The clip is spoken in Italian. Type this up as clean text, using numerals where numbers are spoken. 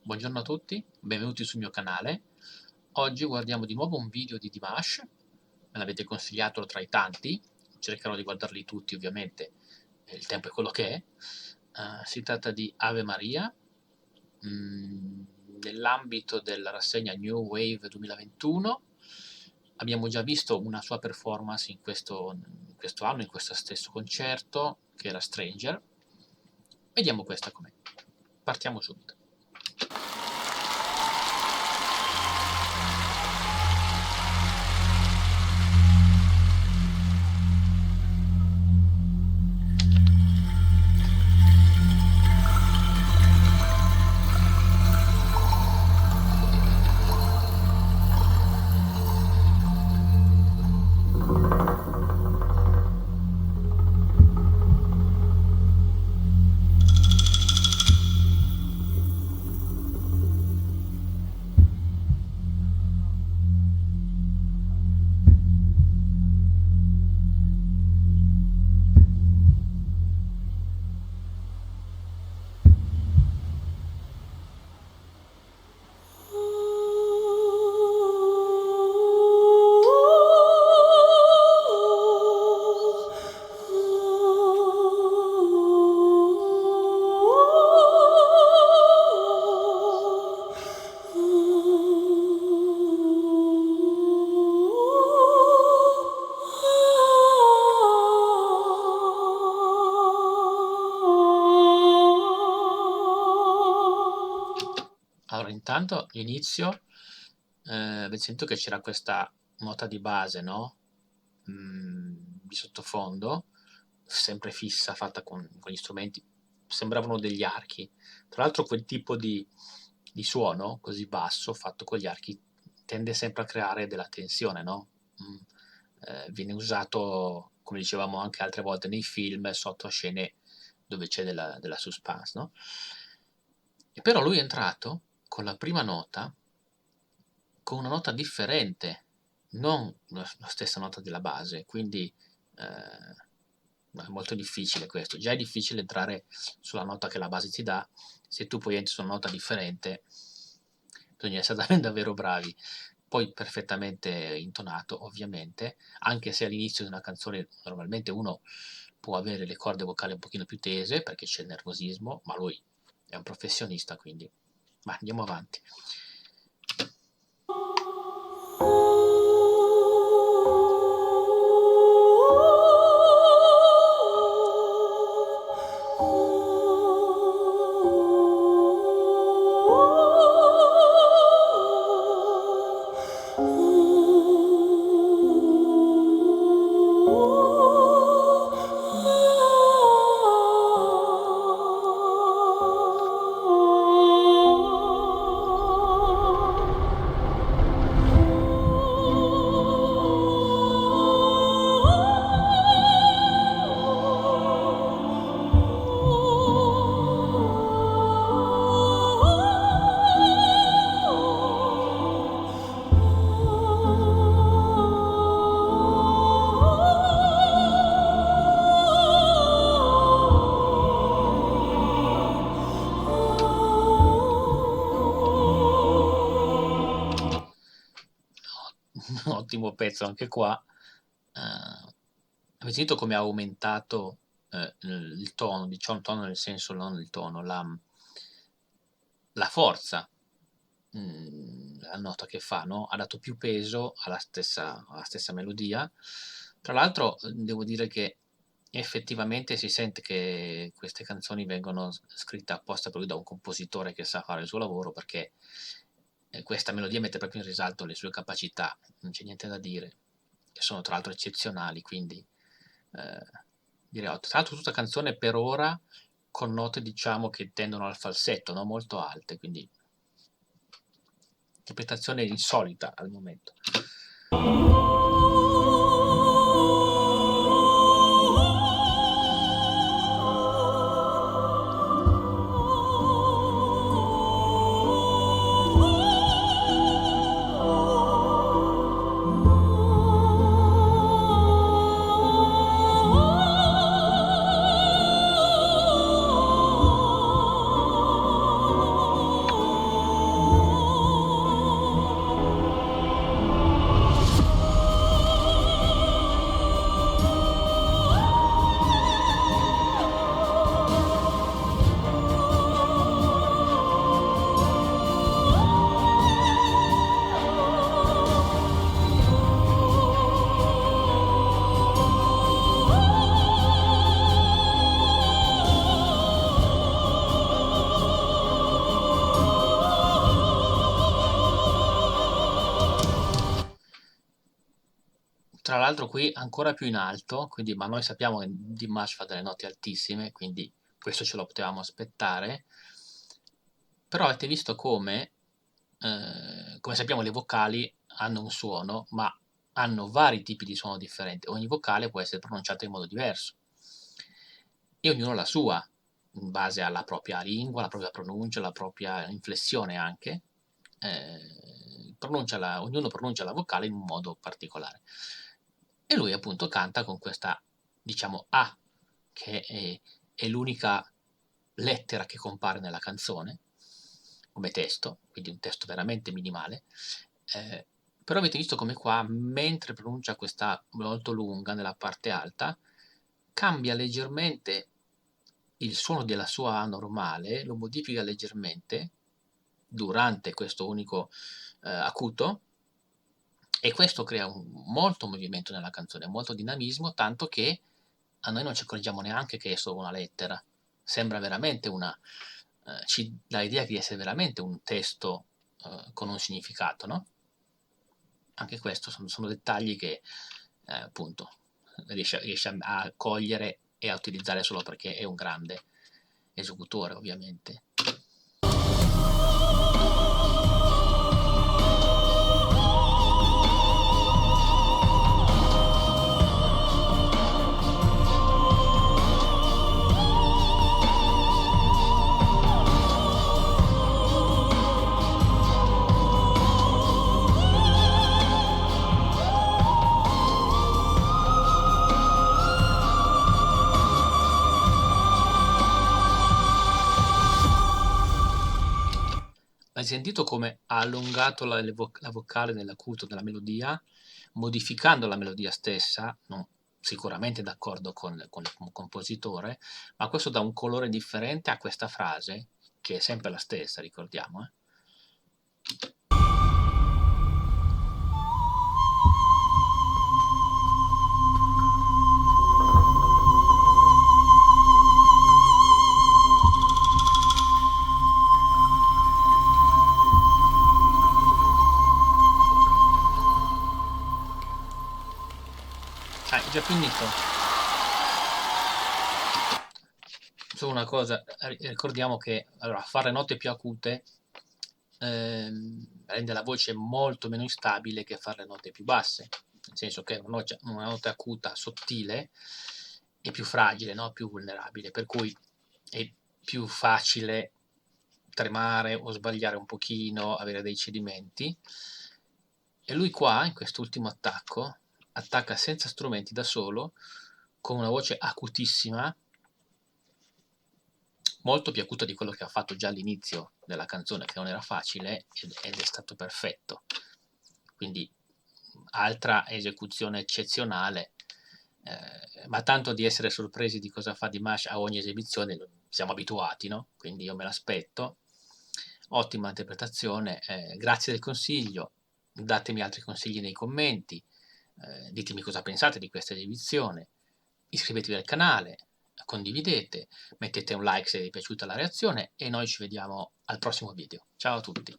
Buongiorno a tutti, benvenuti sul mio canale. Oggi guardiamo di nuovo un video di Dimash, me l'avete consigliato tra i tanti, cercherò di guardarli tutti ovviamente, il tempo è quello che è. Si tratta di Ave Maria, nell'ambito della rassegna New Wave 2021. Abbiamo già visto una sua performance in questo anno, in questo stesso concerto, che era Stranger. Vediamo questa com'è. Partiamo subito. Allora, intanto all'inizio avete sentito che c'era questa nota di base, no? Di sottofondo, sempre fissa, fatta con gli strumenti, sembravano degli archi. Tra l'altro quel tipo di suono così basso, fatto con gli archi, tende sempre a creare della tensione, no? Mm. Viene usato, come dicevamo anche altre volte nei film, sotto scene dove c'è della suspense, no? E però lui è entrato con la prima nota, con una nota differente, non la stessa nota della base, quindi è molto difficile questo. Già è difficile entrare sulla nota che la base ti dà, se tu poi entri su una nota differente, bisogna essere davvero bravi. Poi perfettamente intonato, ovviamente, anche se all'inizio di una canzone normalmente uno può avere le corde vocali un pochino più tese perché c'è il nervosismo, ma lui è un professionista, quindi ma andiamo avanti. Ottimo pezzo anche qua. Avete sentito come ha aumentato il tono, diciamo il tono nel senso, non il tono, la forza, la nota che fa, no? Ha dato più peso alla stessa melodia. Tra l'altro devo dire che effettivamente si sente che queste canzoni vengono scritte apposta proprio da un compositore che sa fare il suo lavoro, perché questa melodia mette proprio in risalto le sue capacità, non c'è niente da dire, che sono tra l'altro eccezionali, quindi eh, direi tra l'altro tutta canzone per ora con note diciamo che tendono al falsetto, no? Molto alte, quindi interpretazione insolita al momento. Tra l'altro qui ancora più in alto, quindi, ma noi sappiamo che Dimash fa delle note altissime, quindi questo ce lo potevamo aspettare. Però avete visto come sappiamo le vocali hanno un suono, ma hanno vari tipi di suono differenti. Ogni vocale può essere pronunciata in modo diverso e ognuno la sua, in base alla propria lingua, la propria pronuncia, la propria inflessione anche. Ognuno pronuncia la vocale in un modo particolare. E lui appunto canta con questa, diciamo, A, che è l'unica lettera che compare nella canzone, come testo, quindi un testo veramente minimale. Però avete visto come qua, mentre pronuncia questa molto lunga nella parte alta, cambia leggermente il suono della sua A normale, lo modifica leggermente durante questo unico acuto, e questo crea molto movimento nella canzone, molto dinamismo, tanto che a noi non ci accorgiamo neanche che è solo una lettera. Sembra veramente ci dà l'idea di essere veramente un testo con un significato, no? Anche questo sono dettagli che appunto riesce a cogliere e a utilizzare solo perché è un grande esecutore, ovviamente. Hai sentito come ha allungato la vocale nell'acuto della melodia, modificando la melodia stessa, sicuramente d'accordo con il compositore, ma questo dà un colore differente a questa frase, che è sempre la stessa, ricordiamo. È già finito. Solo una cosa, ricordiamo che allora, fare note più acute rende la voce molto meno instabile che fare note più basse, nel senso che una nota acuta sottile è più fragile, no? Più vulnerabile, per cui è più facile tremare o sbagliare un pochino, avere dei cedimenti. E lui qua, in quest'ultimo attacco, attacca senza strumenti da solo, con una voce acutissima, molto più acuta di quello che ha fatto già all'inizio della canzone, che non era facile, ed è stato perfetto. Quindi altra esecuzione eccezionale, ma tanto di essere sorpresi di cosa fa Dimash a ogni esibizione siamo abituati, no? Quindi io me l'aspetto. Ottima interpretazione, grazie del consiglio, datemi altri consigli nei commenti, ditemi cosa pensate di questa esibizione, iscrivetevi al canale, condividete, mettete un like se vi è piaciuta la reazione e noi ci vediamo al prossimo video. Ciao a tutti!